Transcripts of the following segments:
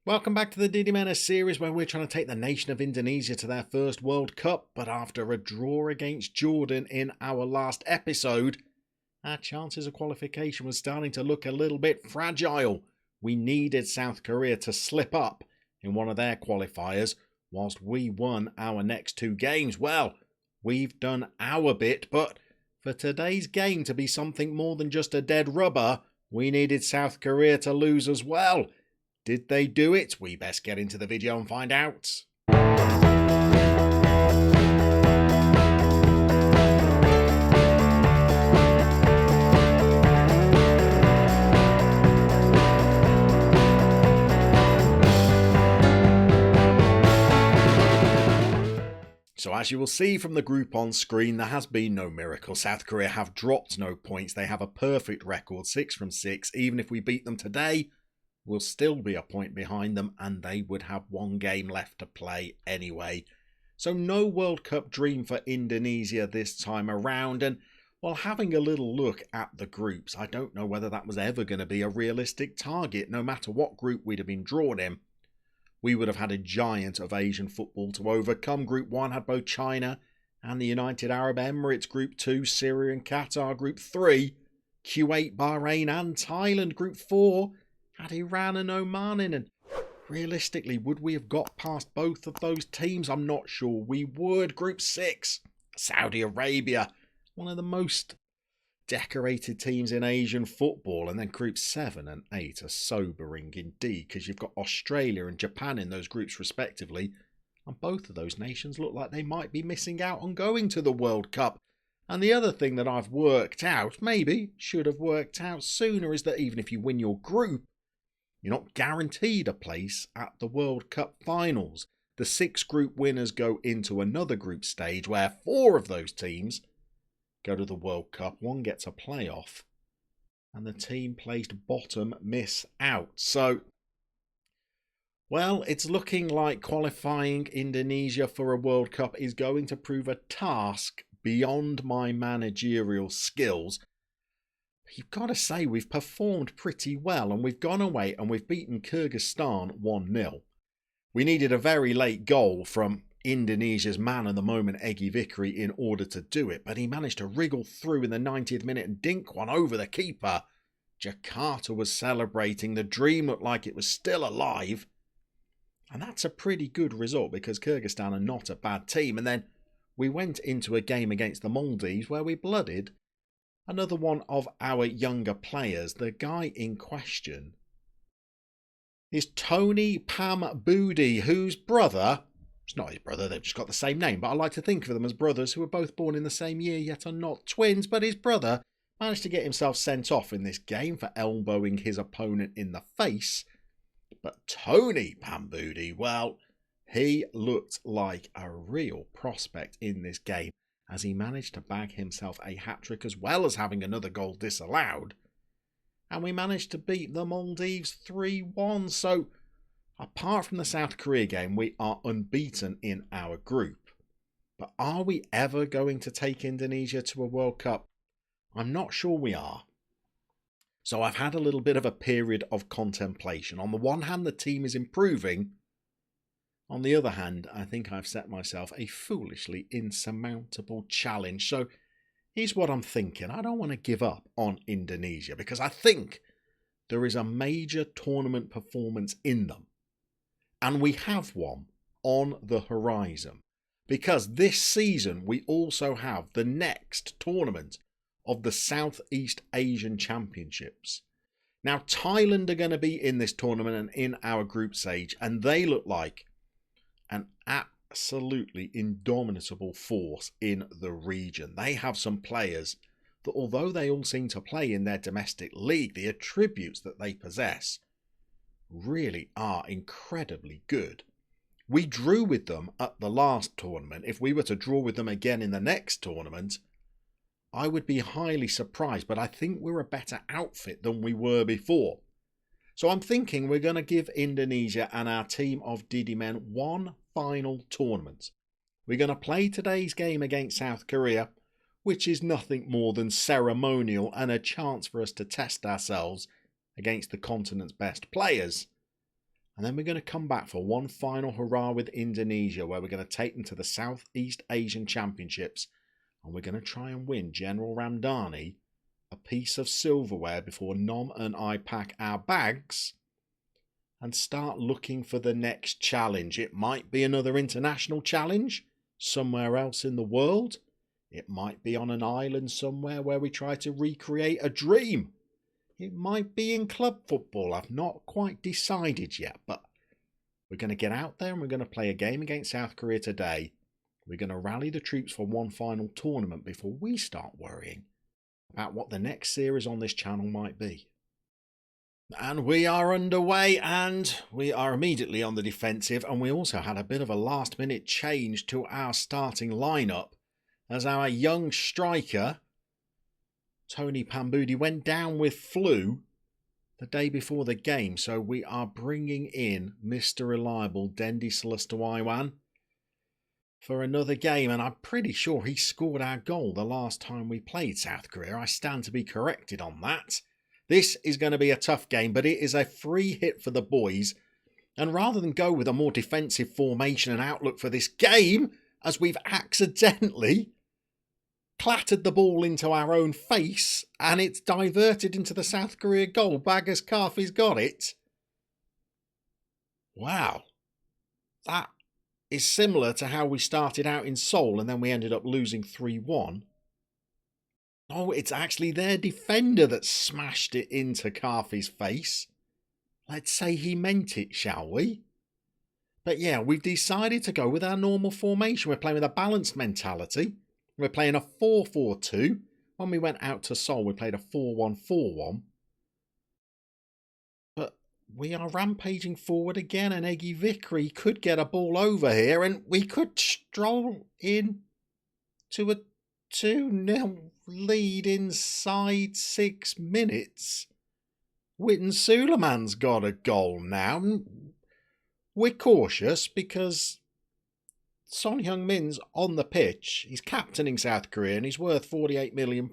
Welcome back to the Diddy Men, a series where we're trying to take the nation of Indonesia to their first World Cup, but after a draw against Jordan in our last episode, our chances of qualification were starting to look a little bit fragile. We needed South Korea to slip up in one of their qualifiers whilst we won our next two games. Well, we've done our bit, but for today's game to be something more than just a dead rubber, we needed South Korea to lose as well. Did they do it? We best get into the video and find out. So as you will see from the group on screen, there has been no miracle. South Korea have dropped no points. They have a perfect record, 6 from 6. Even if we beat them today, we'll still be a point behind them and they would have one game left to play anyway. So no World Cup dream for Indonesia this time around. And while having a little look at the groups, I don't know whether that was ever going to be a realistic target. No matter what group we'd have been drawn in, we would have had a giant of Asian football to overcome. Group 1 had both China and the United Arab Emirates. Group 2, Syria and Qatar. Group 3, Kuwait, Bahrain and Thailand. Group 4 had Iran and Oman in. And realistically, would we have got past both of those teams? I'm not sure we would. Group 6, Saudi Arabia, one of the most decorated teams in Asian football. And then groups 7 and 8 are sobering indeed, because you've got Australia and Japan in those groups respectively, and both of those nations look like they might be missing out on going to the World Cup. And the other thing that I've worked out, maybe should have worked out sooner, is that even if you win your group, you're not guaranteed a place at the World Cup finals. The 6 group winners go into another group stage where 4 of those teams go to the World Cup, 1 gets a playoff, and the team placed bottom miss out. So, well, it's looking like qualifying Indonesia for a World Cup is going to prove a task beyond my managerial skills. You've got to say we've performed pretty well, and we've gone away and we've beaten Kyrgyzstan 1-0. We needed a very late goal from Indonesia's man of the moment, Egy Vickery, in order to do it, but he managed to wriggle through in the 90th minute and dink one over the keeper. Jakarta was celebrating. The dream looked like it was still alive, and that's a pretty good result because Kyrgyzstan are not a bad team. And then we went into a game against the Maldives where we blooded another one of our younger players. The guy in question is Tony Pambudi, whose brother, it's not his brother, they've just got the same name, but I like to think of them as brothers who were both born in the same year yet are not twins. But his brother managed to get himself sent off in this game for elbowing his opponent in the face. But Tony Pambudi, well, he looked like a real prospect in this game, as he managed to bag himself a hat-trick as well as having another goal disallowed. And we managed to beat the Maldives 3-1. So, apart from the South Korea game, we are unbeaten in our group. But are we ever going to take Indonesia to a World Cup? I'm not sure we are. So I've had a little bit of a period of contemplation. On the one hand, the team is improving. On the other hand, I think I've set myself a foolishly insurmountable challenge. So here's what I'm thinking. I don't want to give up on Indonesia because I think there is a major tournament performance in them. And we have one on the horizon. Because this season we also have the next tournament of the Southeast Asian Championships. Now Thailand are going to be in this tournament and in our group stage, and they look like an absolutely indomitable force in the region. They have some players that, although they all seem to play in their domestic league, the attributes that they possess really are incredibly good. We drew with them at the last tournament. If we were to draw with them again in the next tournament, I would be highly surprised, but I think we're a better outfit than we were before. So I'm thinking we're going to give Indonesia and our team of Diddy men one final tournament. We're going to play today's game against South Korea, which is nothing more than ceremonial and a chance for us to test ourselves against the continent's best players. And then we're going to come back for one final hurrah with Indonesia, where we're going to take them to the Southeast Asian Championships. And we're going to try and win General Ramdani a piece of silverware before Nom and I pack our bags and start looking for the next challenge. It might be another international challenge somewhere else in the world. It might be on an island somewhere where we try to recreate a dream. It might be in club football. I've not quite decided yet, but we're going to get out there and we're going to play a game against South Korea today. We're going to rally the troops for one final tournament before we start worrying about what the next series on this channel might be. And we are underway, and we are immediately on the defensive, and we also had a bit of a last minute change to our starting lineup as our young striker Tony Pambudi went down with flu the day before the game, so we are bringing in Mr. Reliable Dendi Salastawiwan for another game, and I'm pretty sure he scored our goal the last time we played South Korea. I stand to be corrected on that. This is going to be a tough game, but it is a free hit for the boys, and rather than go with a more defensive formation and outlook for this game, as we've accidentally clattered the ball into our own face and it's diverted into the South Korea goal. Baggers Carthy's got it. Wow. That is similar to how we started out in Seoul and then we ended up losing 3-1. Oh, it's actually their defender that smashed it into Carthy's face. Let's say he meant it, shall we? But yeah, we've decided to go with our normal formation. We're playing with a balanced mentality. We're playing a 4-4-2. When we went out to Seoul, we played a 4-1-4-1. But we are rampaging forward again, and Eggy Vickery could get a ball over here, and we could stroll in to a 2-0 lead inside 6 minutes. Witten Suleiman's got a goal now. We're cautious because Son Heung-min's on the pitch. He's captaining South Korea and he's worth £48 million.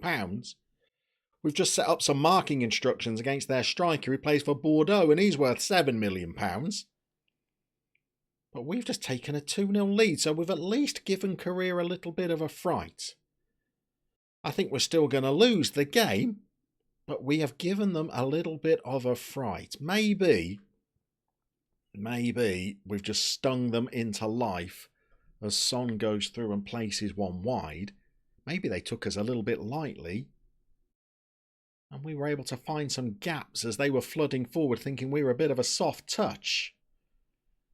We've just set up some marking instructions against their striker who plays for Bordeaux and he's worth £7 million. But we've just taken a 2-0 lead, so we've at least given Korea a little bit of a fright. I think we're still going to lose the game, but we have given them a little bit of a fright. Maybe we've just stung them into life as Son goes through and places one wide. Maybe they took us a little bit lightly and we were able to find some gaps as they were flooding forward, thinking we were a bit of a soft touch.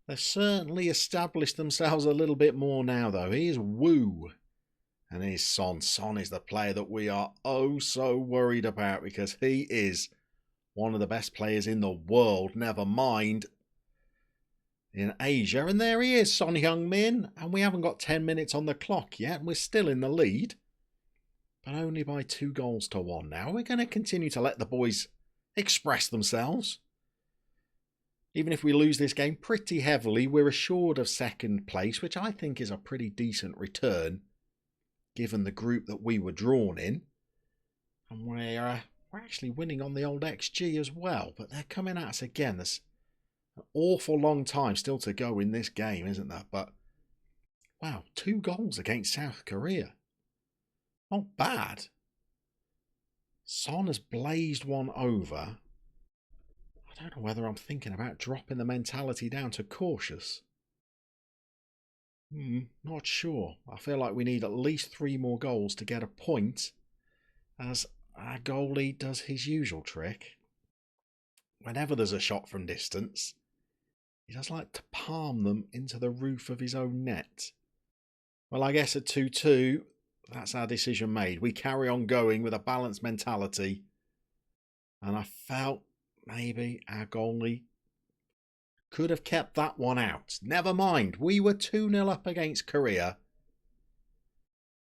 They've certainly established themselves a little bit more now though. Here's Wu and here's Son. Son is the player that we are oh so worried about because he is one of the best players in the world, never mind in Asia. And there he is, Son Heung-min, and we haven't got 10 minutes on the clock yet, and we're still in the lead, but only by 2-1 now. We're going to continue to let the boys express themselves. Even if we lose this game pretty heavily, we're assured of second place, which I think is a pretty decent return given the group that we were drawn in. And we're actually winning on the old XG as well, but they're coming at us again. There's an awful long time still to go in this game, isn't there? But wow, 2 goals against South Korea. Not bad. Son has blazed one over. I don't know whether I'm thinking about dropping the mentality down to cautious. Not sure. I feel like we need at least 3 more goals to get a point, as our goalie does his usual trick. Whenever there's a shot from distance, he does like to palm them into the roof of his own net. Well, I guess at 2-2, that's our decision made. We carry on going with a balanced mentality. And I felt maybe our goalie could have kept that one out. Never mind, we were 2-0 up against Korea.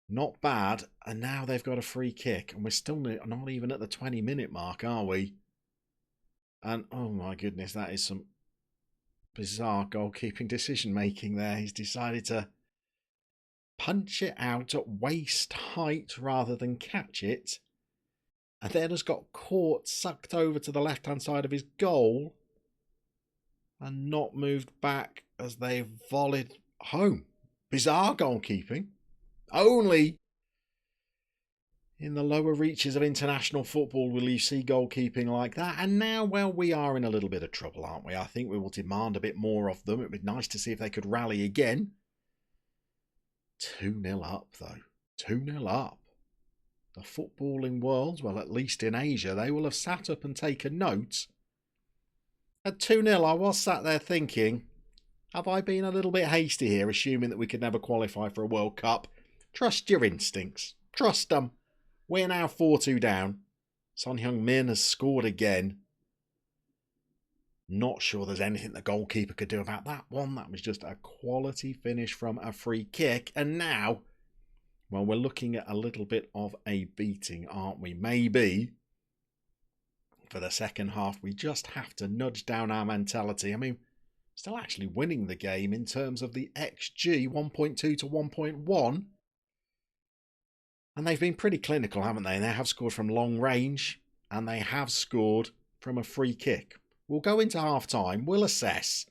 Not bad. And now they've got a free kick. And we're still not even at the 20-minute mark, are we? And oh my goodness, that is some bizarre goalkeeping decision making there. He's decided to punch it out at waist height rather than catch it, and then has got caught, sucked over to the left hand side of his goal, and not moved back as they volleyed home. Bizarre goalkeeping. Only in the lower reaches of international football will you see goalkeeping like that. And now, well, we are in a little bit of trouble, aren't we? I think we will demand a bit more of them. It would be nice to see if they could rally again. 2-0 up, though. 2-0 up. The footballing world, well, at least in Asia, they will have sat up and taken note. At 2-0, I was sat there thinking, have I been a little bit hasty here, assuming that we could never qualify for a World Cup? Trust your instincts. Trust them. We're now 4-2 down. Son Heung-min has scored again. Not sure there's anything the goalkeeper could do about that one. That was just a quality finish from a free kick. And now, well, we're looking at a little bit of a beating, aren't we? Maybe for the second half, we just have to nudge down our mentality. I mean, still actually winning the game in terms of the XG, 1.2 to 1.1. And they've been pretty clinical, haven't they? They have scored from long range and they have scored from a free kick. We'll go into half-time. We'll assess.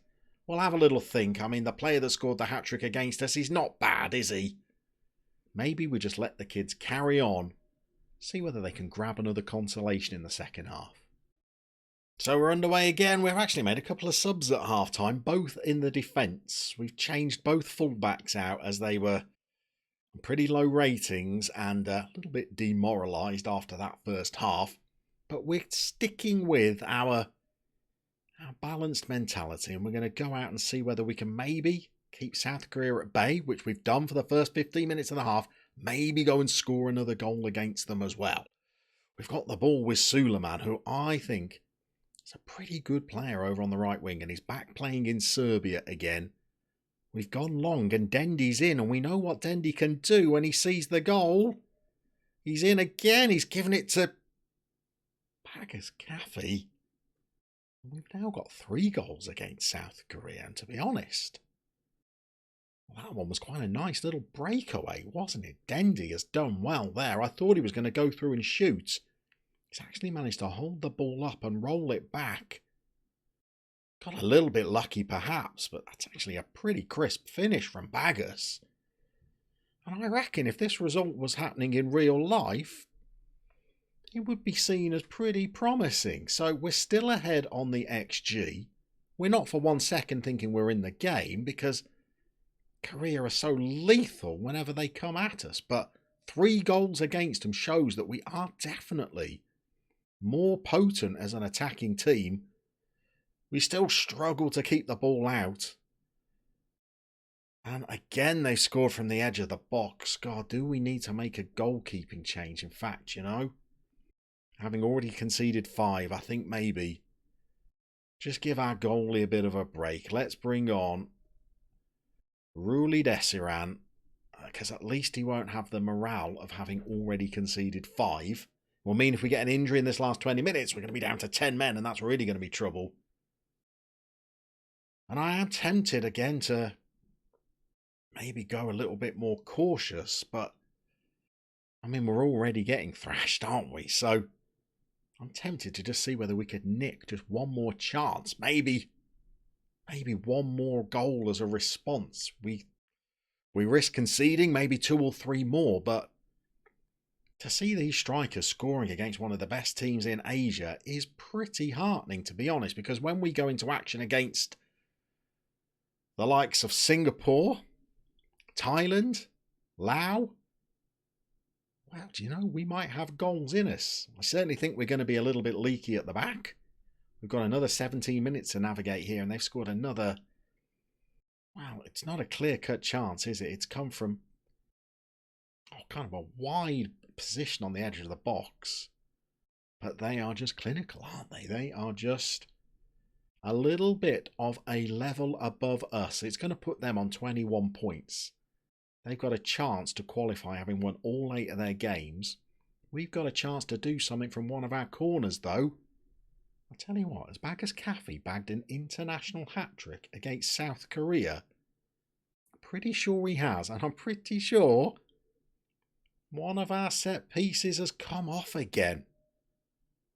We'll have a little think. I mean, the player that scored the hat-trick against us, he's not bad, is he? Maybe we just let the kids carry on. See whether they can grab another consolation in the second half. So we're underway again. We've actually made a couple of subs at half-time, both in the defence. We've changed both fullbacks out as they were pretty low ratings and a little bit demoralised after that first half. But we're sticking with our balanced mentality, and we're going to go out and see whether we can maybe keep South Korea at bay, which we've done for the first 15 minutes of the half, maybe go and score another goal against them as well. We've got the ball with Suleiman, who I think is a pretty good player over on the right wing, and he's back playing in Serbia again. We've gone long and Dendy's in, and we know what Dendy can do when he sees the goal. He's in again. He's given it to Baggers Cafe. We've now got 3 goals against South Korea, and to be honest, well, that one was quite a nice little breakaway, wasn't it? Dendy has done well there. I thought he was going to go through and shoot. He's actually managed to hold the ball up and roll it back. Got a little bit lucky perhaps, but that's actually a pretty crisp finish from Baggers. And I reckon if this result was happening in real life, it would be seen as pretty promising. So we're still ahead on the XG. We're not for 1 second thinking we're in the game because Korea are so lethal whenever they come at us. But 3 goals against them shows that we are definitely more potent as an attacking team. We still struggle to keep the ball out. And again, they scored from the edge of the box. God, do we need to make a goalkeeping change? In fact, you know, having already conceded 5, I think maybe just give our goalie a bit of a break. Let's bring on Ruli Desiran, because at least he won't have the morale of having already conceded 5. Will mean if we get an injury in this last 20 minutes, we're going to be down to 10 men, and that's really going to be trouble. And I am tempted again to maybe go a little bit more cautious, but I mean, we're already getting thrashed, aren't we? So I'm tempted to just see whether we could nick just one more chance. Maybe one more goal as a response. We risk conceding maybe 2 or 3 more, but to see these strikers scoring against one of the best teams in Asia is pretty heartening, to be honest, because when we go into action against the likes of Singapore, Thailand, Laos, well, do you know, we might have goals in us. I certainly think we're going to be a little bit leaky at the back. We've got another 17 minutes to navigate here, and they've scored another. Well, it's not a clear-cut chance, is it? It's come from kind of a wide position on the edge of the box. But they are just clinical, aren't they? They are just a little bit of a level above us. It's going to put them on 21 points. They've got a chance to qualify, having won all 8 of their games. We've got a chance to do something from one of our corners, though. I'll tell you what, as Baggers Cafe bagged an international hat-trick against South Korea, I'm pretty sure he has, and I'm pretty sure one of our set pieces has come off again.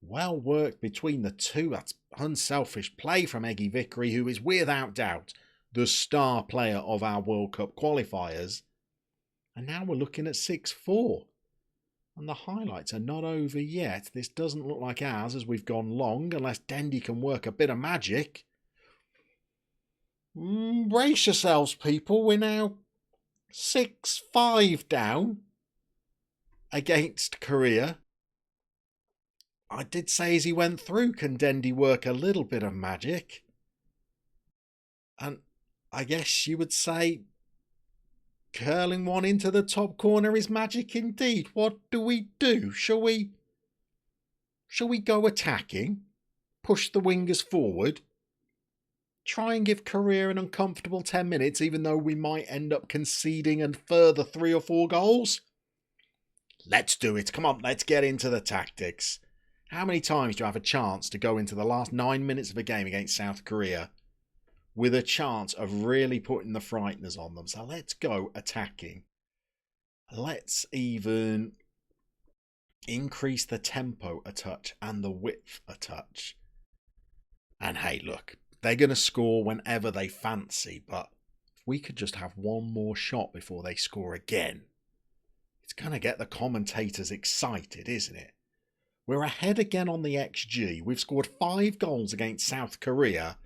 Well worked between the two. That's unselfish play from Eggy Vickery, who is without doubt the star player of our World Cup qualifiers. And now we're looking at 6-4. And the highlights are not over yet. This doesn't look like ours as we've gone long, unless Dendy can work a bit of magic. Brace yourselves, people. We're now 6-5 down against Korea. I did say as he went through, can Dendy work a little bit of magic? And I guess you would say curling one into the top corner is magic indeed. What do we do? Shall we go attacking? Push the wingers forward? Try and give Korea an uncomfortable 10 minutes, even though we might end up conceding a further 3 or 4 goals? Let's do it. Come on, let's get into the tactics. How many times do you have a chance to go into the last 9 minutes of a game against South Korea with a chance of really putting the frighteners on them? So let's go attacking. Let's even increase the tempo a touch and the width a touch. And hey, look, they're going to score whenever they fancy, but if we could just have one more shot before they score again, it's going to get the commentators excited, isn't it? We're ahead again on the XG. We've scored 5 goals against South Korea.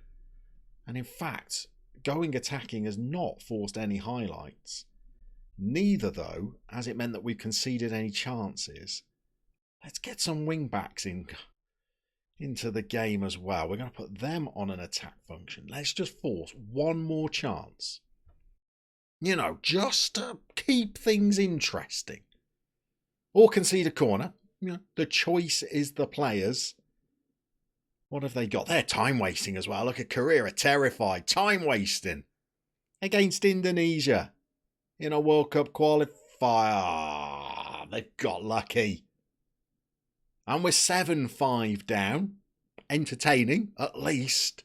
And in fact, going attacking has not forced any highlights. Neither, though, has it meant that we've conceded any chances. Let's get some wing backs into the game as well. We're going to put them on an attack function. Let's just force one more chance. You know, just to keep things interesting. Or concede a corner. You know, the choice is the players. What have they got? They're time wasting as well. Look at Korea, terrified. Time wasting against Indonesia in a World Cup qualifier. They've got lucky. And we're 7-5 down. Entertaining, at least.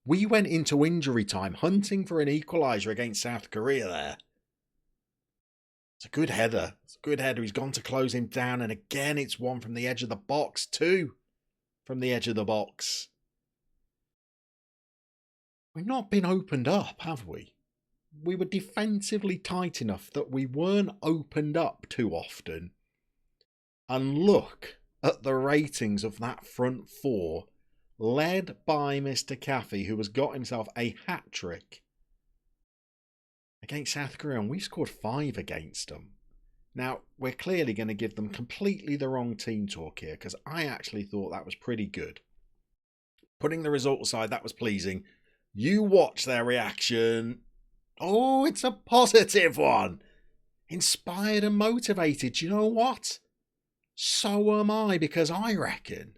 We went into injury time hunting for an equaliser against South Korea there. It's a good header. It's a good header. He's gone to close him down. And again, it's one from the edge of the box. 2 from the edge of the box. We've not been opened up, have we? We were defensively tight enough that we weren't opened up too often. And look at the ratings of that front 4, led by Mr. Caffey, who has got himself a hat-trick against South Korea, and we've scored 5 against them. Now, we're clearly going to give them completely the wrong team talk here, because I actually thought that was pretty good. Putting the result aside, that was pleasing. You watch their reaction. Oh, it's a positive one. Inspired and motivated. Do you know what? So am I, because I reckon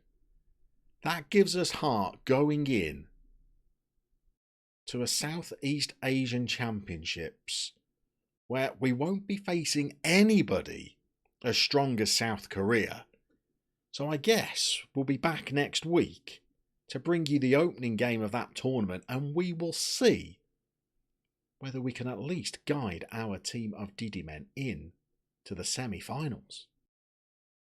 that gives us heart going in to a Southeast Asian Championships where we won't be facing anybody as strong as South Korea. So I guess we'll be back next week to bring you the opening game of that tournament, and we will see whether we can at least guide our team of Diddy men in to the semi-finals.